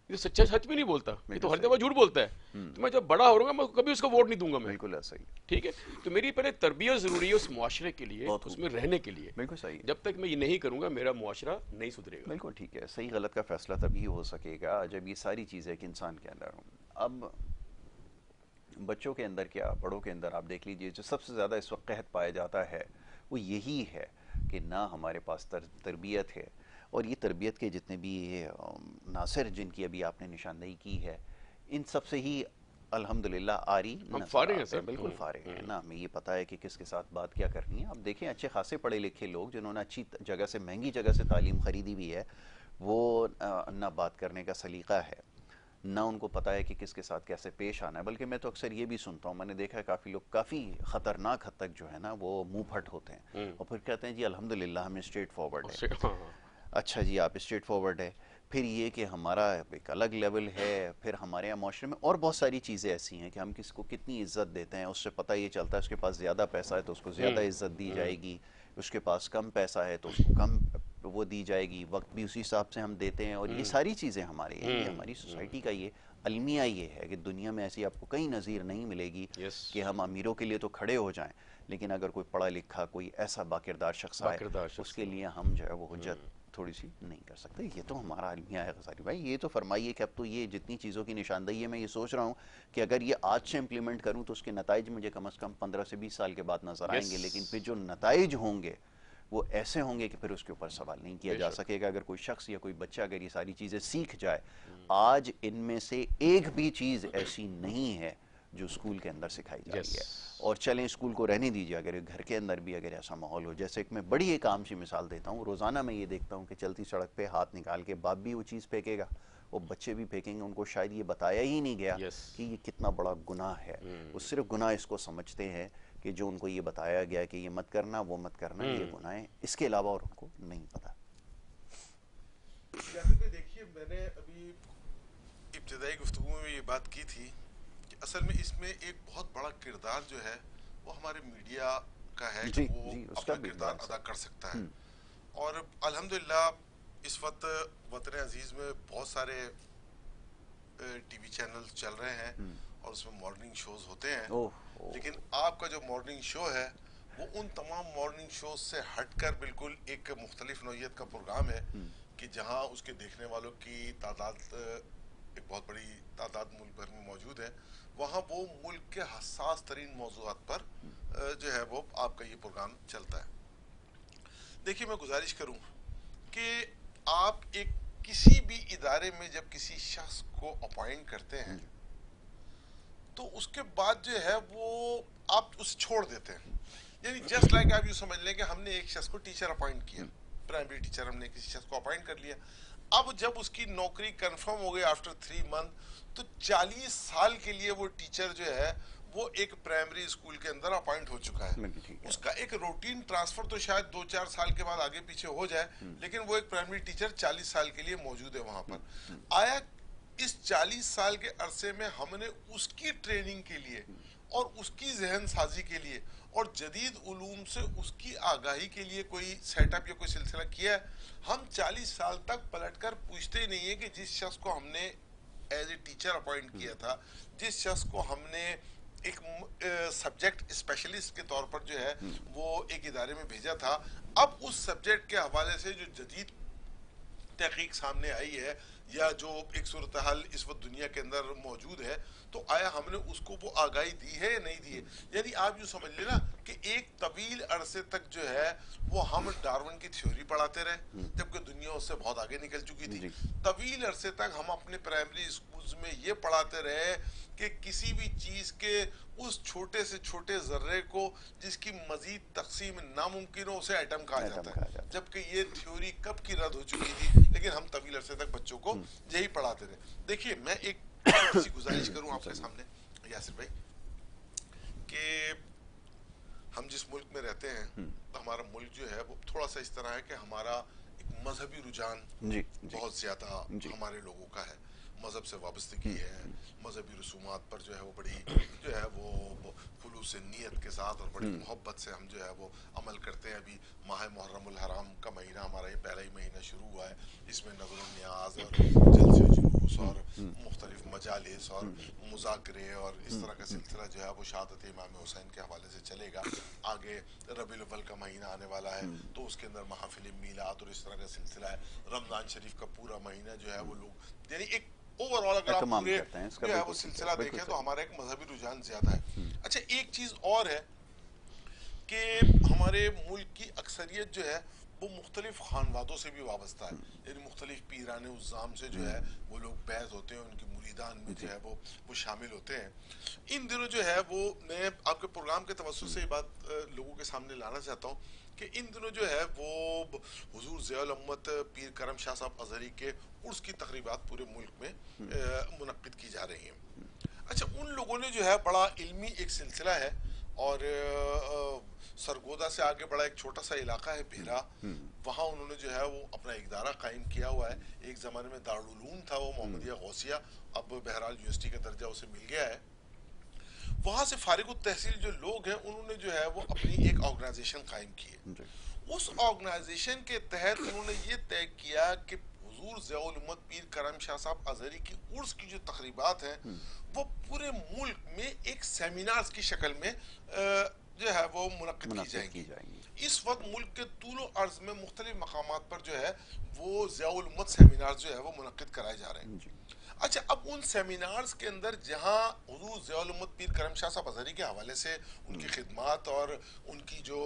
یہ تو سچا سچ بھی نہیں بولتا, یہ تو ہر دفعہ جھوٹ بولتا ہے, تو میں جب بڑا ہو رہا میں کبھی اس کو ووٹ نہیں دوں گا. میں بالکل ایسا ہی. ٹھیک ہے, تو میری پہلے تربیت ضروری ہے اس معاشرے کے لیے, اس میں رہنے کے لیے. بالکل صحیح. جب تک میں یہ نہیں کروں گا میرا معاشرہ نہیں سدھرے گا. بالکل ٹھیک ہے. صحیح غلط کا فیصلہ تبھی ہو سکے گا جب یہ ساری چیزیں ایک انسان کے اندر ہوں. اب بچوں کے اندر کیا, بڑوں کے اندر آپ دیکھ لیجئے, جو سب سے زیادہ اس وقت قحط پایا جاتا ہے وہ یہی ہے کہ نہ ہمارے پاس تربیت ہے. اور یہ تربیت کے جتنے بھی عناصر جن کی ابھی آپ نے نشاندہی کی ہے, ان سب سے ہی الحمدللہ آری فارغ ہیں سر. بالکل فارغ ہیں نا, ہمیں یہ پتہ ہے کہ کس کے ساتھ بات کیا کرنی ہے. اب دیکھیں اچھے خاصے پڑھے لکھے لوگ جنہوں نے اچھی جگہ سے, مہنگی جگہ سے تعلیم خریدی بھی ہے, وہ نہ بات کرنے کا سلیقہ ہے, نہ ان کو پتہ ہے کہ کس کے ساتھ کیسے پیش آنا ہے. بلکہ میں تو اکثر یہ بھی سنتا ہوں, میں نے دیکھا ہے کافی لوگ کافی خطرناک حد تک جو ہے نا وہ منہ پھٹ ہوتے ہیں, اور پھر کہتے ہیں جی الحمدللہ ہمیں اسٹریٹ فارورڈ ہے. اچھا جی آپ اسٹریٹ فارورڈ ہے, پھر یہ کہ ہمارا ایک الگ لیول ہے. پھر ہمارے یہاں معاشرے میں اور بہت ساری چیزیں ایسی ہیں کہ ہم کس کو کتنی عزت دیتے ہیں, اس سے پتہ یہ چلتا ہے اس کے پاس زیادہ پیسہ ہے تو اس کو زیادہ عزت دی جائے گی, اس کے پاس کم پیسہ ہے تو اس کو کم وہ دی جائے گی, وقت بھی اسی حساب سے ہم دیتے ہیں. اور یہ ساری چیزیں ہمارے یہ ہماری سوسائٹی کا یہ المیہ یہ ہے کہ دنیا میں ایسی آپ کو کہیں نظیر نہیں ملے گی کہ ہم امیروں کے لیے تو کھڑے ہو جائیں, لیکن اگر کوئی پڑھا لکھا کوئی ایسا باکردار شخص آئے اس کے لیے ہم جو ہے وہ حجت تھوڑی سی نہیں کر سکتے. یہ تو ہمارا المیہ ہے. غزالی بھائی یہ تو فرمائیے کہ اب تو یہ جتنی چیزوں کی نشاندہی ہے, میں یہ سوچ رہا ہوں کہ اگر یہ آج سے امپلیمنٹ کروں تو اس کے نتائج مجھے کم از کم 15 سے 20 سال کے بعد نظر آئیں گے, لیکن پھر جو نتائج ہوں گے وہ ایسے ہوں گے کہ پھر اس کے اوپر سوال نہیں کیا جا سکے گا. اگر کوئی شخص یا کوئی بچہ اگر یہ ساری چیزیں سیکھ جائے, آج ان میں سے ایک بھی چیز ایسی نہیں ہے جو اسکول کے اندر سکھائی جا رہی ہے. اور چلیں اسکول کو رہنے دیجیے, اگر گھر کے اندر بھی اگر ایسا ماحول ہو, جیسے ایک میں بڑی ایک عام سی مثال دیتا ہوں, روزانہ میں یہ دیکھتا ہوں کہ چلتی سڑک پہ ہاتھ نکال کے باپ بھی وہ چیز پھینکے گا, وہ بچے بھی پھینکیں گے, ان کو شاید یہ بتایا ہی نہیں گیا کہ یہ کتنا بڑا گناہ ہے. وہ صرف گناہ اس کو سمجھتے ہیں کہ جو ان کو یہ بتایا گیا کہ یہ مت کرنا وہ مت کرنا, یہ گناہ ہے, اس کے علاوہ اور ان کو نہیں پتا. دیکھیے میں نے ابھی ابتدائی گفتگو میں یہ بات کی تھی کہ اصل میں اس میں ایک بہت بڑا کردار جو ہے وہ ہمارے میڈیا کا ہے کہ وہ اپنا کردار ادا کر سکتا ہے. اور الحمدللہ اس وقت وطن عزیز میں بہت سارے ٹی وی چینل چل رہے ہیں اور اس میں مارننگ شوز ہوتے ہیں, لیکن آپ کا جو مارننگ شو ہے وہ ان تمام مارننگ شوز سے ہٹ کر بالکل ایک مختلف نوعیت کا پروگرام ہے کہ جہاں اس کے دیکھنے والوں کی تعداد ایک بہت بڑی تعداد ملک بھر میں موجود ہے. وہاں وہ ملک کے حساس ترین موضوعات پر جو ہے وہ آپ کا یہ پروگرام چلتا ہے. دیکھیے میں گزارش کروں کہ آپ ایک کسی بھی ادارے میں جب کسی شخص کو اپوائنٹ کرتے ہیں تو اس کے بعد جو ہے وہ آپ اسے چھوڑ دیتے ہیں. یعنی جسٹ لائک آپ یوں سمجھ لیں کہ ہم نے ایک شخص کو ٹیچر اپوائنٹ کیا, پرائمری ٹیچر ہم نے کسی شخص کو اپوائنٹ کر لیا. اب جب اس کی نوکری کنفرم ہو گئی آفٹر 3 months, تو 40 سال کے لیے وہ ٹیچر جو ہے وہ ایک پرائمری اسکول کے اندر اپوائنٹ ہو چکا ہے. اس کا ایک روٹین ٹرانسفر تو شاید 2-4 سال کے بعد آگے پیچھے ہو جائے, لیکن وہ ایک پرائمری ٹیچر 40 سال کے لیے موجود ہے وہاں پر. آیا اس 40 سال کے عرصے میں ہم نے اس کی ٹریننگ کے لیے اور اس کی ذہن سازی کے لیے اور جدید علوم سے اس کی آگاہی کے لیے کوئی سیٹ اپ یا کوئی سلسلہ کیا ہے؟ ہم 40 سال تک پلٹ کر پوچھتے ہی نہیں ہے کہ جس شخص کو ہم نے ایز اے ٹیچر اپوائنٹ کیا تھا, جس شخص کو ہم نے ایک سبجیکٹ اسپیشلسٹ کے طور پر جو ہے وہ ایک ادارے میں بھیجا تھا, اب اس سبجیکٹ کے حوالے سے جو جدید تحقیق سامنے آئی ہے یا جو ایک صورتحال اس وقت دنیا کے اندر موجود ہے, تو آیا ہم نے اس کو وہ آگاہی دی ہے یا نہیں دی ہے؟ یعنی آپ یوں سمجھ لینا کہ ایک طویل عرصے تک جو ہے وہ ہم ڈارون کی تھیوری پڑھاتے رہے جبکہ دنیا اس سے بہت آگے نکل چکی تھی. طویل عرصے تک ہم اپنے پرائمری اسکولز میں یہ پڑھاتے رہے کہ کسی بھی چیز کے اس چھوٹے سے چھوٹے ذرے کو جس کی مزید تقسیم ناممکن ہو اسے ایٹم کہا جاتا ہے, جبکہ یہ تھیوری کب کی رد ہو چکی تھی, لیکن ہم طویل عرصے تک بچوں کو یہی پڑھاتے رہے. دیکھیے میں ایک کسی گزارش کروں آپ کے سامنے یاسر بھائی, کہ ہم جس ملک میں رہتے ہیں ہمارا ملک جو ہے وہ تھوڑا سا اس طرح ہے کہ ہمارا ایک مذہبی رجحان بہت زیادہ ہمارے لوگوں کا ہے, مذہب سے وابستگی ہے, مذہبی رسومات پر جو ہے وہ بڑی جو ہے وہ خلوص نیت کے ساتھ اور بڑی محبت سے ہم جو ہے وہ عمل کرتے ہیں. ابھی ماہ محرم الحرام کا مہینہ ہمارا یہ پہلا ہی مہینہ شروع ہوا ہے, اس میں نظر و نیاز اور جلسے و جلوس اور مختلف مجالس اور مذاکرے اور اس طرح کا سلسلہ جو ہے وہ شہادت امام حسین کے حوالے سے چلے گا. آگے ربیع الاول کا مہینہ آنے والا ہے تو اس کے اندر محافل میلاد اور اس طرح کا سلسلہ ہے. رمضان شریف کا پورا مہینہ جو ہے وہ لوگ یعنی ایک اوور آل اگر آپ پورے جو ہے وہ سلسلہ دیکھیں تو ہمارا ایک مذہبی رجحان زیادہ ہے. اچھا ایک چیز اور ہے کہ ہمارے ملک کی اکثریت جو ہے وہ مختلف خانوادوں سے بھی وابستہ ہے, یعنی مختلف پیران الزام سے جو ہے وہ لوگ بیعت ہوتے ہیں, ان کے مریدان میں جو ہے وہ شامل ہوتے ہیں. ان دنوں جو ہے وہ میں آپ کے پروگرام کے توسط سے یہ بات لوگوں کے سامنے لانا چاہتا ہوں کہ ان دنوں جو ہے وہ حضور ضیاء الامت پیر کرم شاہ صاحب ازہری کے عرس کی تقریبات پورے ملک میں منعقد کی جا رہی ہیں. اچھا ان لوگوں نے جو ہے بڑا علمی ایک سلسلہ ہے, اور سرگودا سے آگے بڑا ایک چھوٹا سا علاقہ ہے بھیرا, وہاں انہوں نے جو ہے وہ اپنا ایک ادارہ قائم کیا ہوا ہے. ایک زمانے میں دارالعلوم تھا وہ محمدیہ غوثیہ, اب بہرحال یونیورسٹی کا درجہ اسے مل گیا ہے. وہاں سے فارغ التحصیل جو لوگ ہیں انہوں نے جو ہے وہ اپنی ایک آرگنائزیشن قائم کی ہے. اس آرگنائزیشن کے تحت انہوں نے یہ طے کیا کہ حضور ضیاء الامت پیر کرم شاہ صاحب ازہری کی عرس کی جو تقریبات ہیں وہ پورے ملک میں ایک سیمینارز کی شکل میں جو ہے وہ منعقد کی جائیں گی. اس وقت ملک کے طول و عرض میں مختلف مقامات پر جو ہے وہ ضیاء الامت سیمینار جو ہے وہ منعقد کرائے جا رہے ہیں. اچھا اب ان سیمینارز کے اندر جہاں حضور ضیاء الامت پیر کرم شاہ صاحب ازہری کے حوالے سے ان کی خدمات اور ان کی جو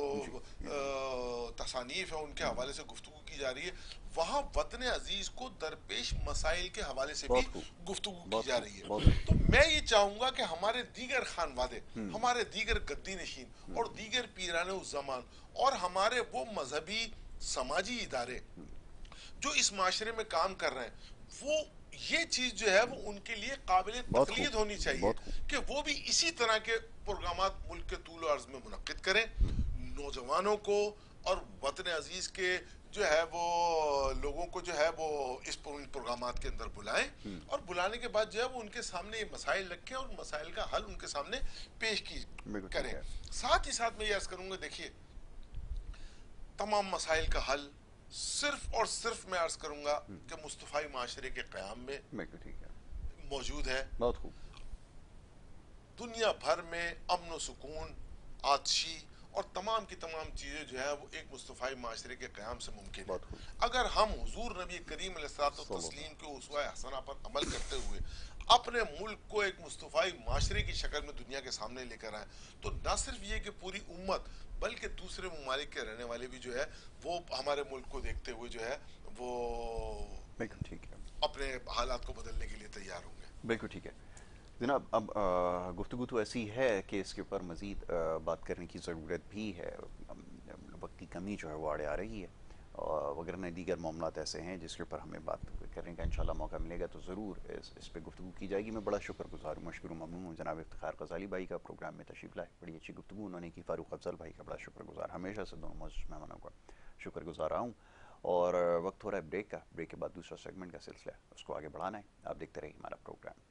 تصانیف ہے ان کے حوالے سے گفتگو کی جا رہی ہے, وہاں وطن عزیز کو درپیش مسائل کے حوالے سے بھی گفتگو کی جا رہی ہے. تو میں یہ چاہوں گا کہ ہمارے دیگر خانوادے, ہمارے دیگر گدی نشین اور دیگر پیران الزمان اور ہمارے وہ مذہبی سماجی ادارے جو اس معاشرے میں کام کر رہے ہیں وہ یہ چیز جو ہے وہ ان کے لیے قابل تقلید ہونی چاہیے کہ وہ بھی اسی طرح کے پروگرامات ملک کے طول و عرض میں منعقد کریں, نوجوانوں کو اور وطن عزیز کے جو ہے وہ لوگوں کو جو ہے وہ اس پروگرامات کے اندر بلائیں, اور بلانے کے بعد جو ہے وہ ان کے سامنے یہ مسائل رکھیں اور مسائل کا حل ان کے سامنے پیش کی کریں. ساتھ ہی ساتھ میں یہ عرض کروں گا, دیکھیے تمام مسائل کا حل صرف اور صرف میں عرض کروں گا کہ مصطفی معاشرے کے قیام میں موجود ہے. دنیا بھر میں امن و سکون, آتشی اور تمام کی تمام چیزیں جو ہے وہ ایک مصطفی معاشرے کے قیام سے ممکن ہے. بہت خوب. اگر ہم حضور نبی کریم علیہ الصلوۃ والتسلیم کے اسوہ حسنہ پر عمل کرتے ہوئے اپنے ملک کو ایک مصطفی معاشرے کی شکل میں دنیا کے سامنے لے کر آئیں تو نہ صرف یہ کہ پوری امت بلکہ دوسرے ممالک کے رہنے والے بھی جو ہے وہ ہمارے ملک کو دیکھتے ہوئے جو ہے وہ بالکل ٹھیک ہے, اپنے حالات کو بدلنے کے لیے تیار ہوں گے. بالکل ٹھیک ہے جناب. اب گفتگو تو ایسی ہے کہ اس کے اوپر مزید بات کرنے کی ضرورت بھی ہے. وقت کی کمی جو ہے وہ آڑے آ رہی ہے, وغیرہ دیگر معاملات ایسے ہیں جس کے اوپر ہمیں بات کرنے کا انشاءاللہ موقع ملے گا تو ضرور اس پہ گفتگو کی جائے گی. میں بڑا شکر گزار ہوں, مشکور و ممنون ہوں جناب افتخار غزالی بھائی کا پروگرام میں تشریف لائے. بڑی اچھی گفتگو انہوں نے کی. فاروق افضل بھائی کا بڑا شکر گزار, ہمیشہ سے دونوں معزز مہمانوں کا شکر گزار رہا ہوں. اور وقت ہو رہا ہے بریک کا. بریک کے بعد دوسرا سیگمنٹ کا سلسلہ ہے, اس کو آگے بڑھانا ہے. آپ دیکھتے رہیے ہمارا پروگرام.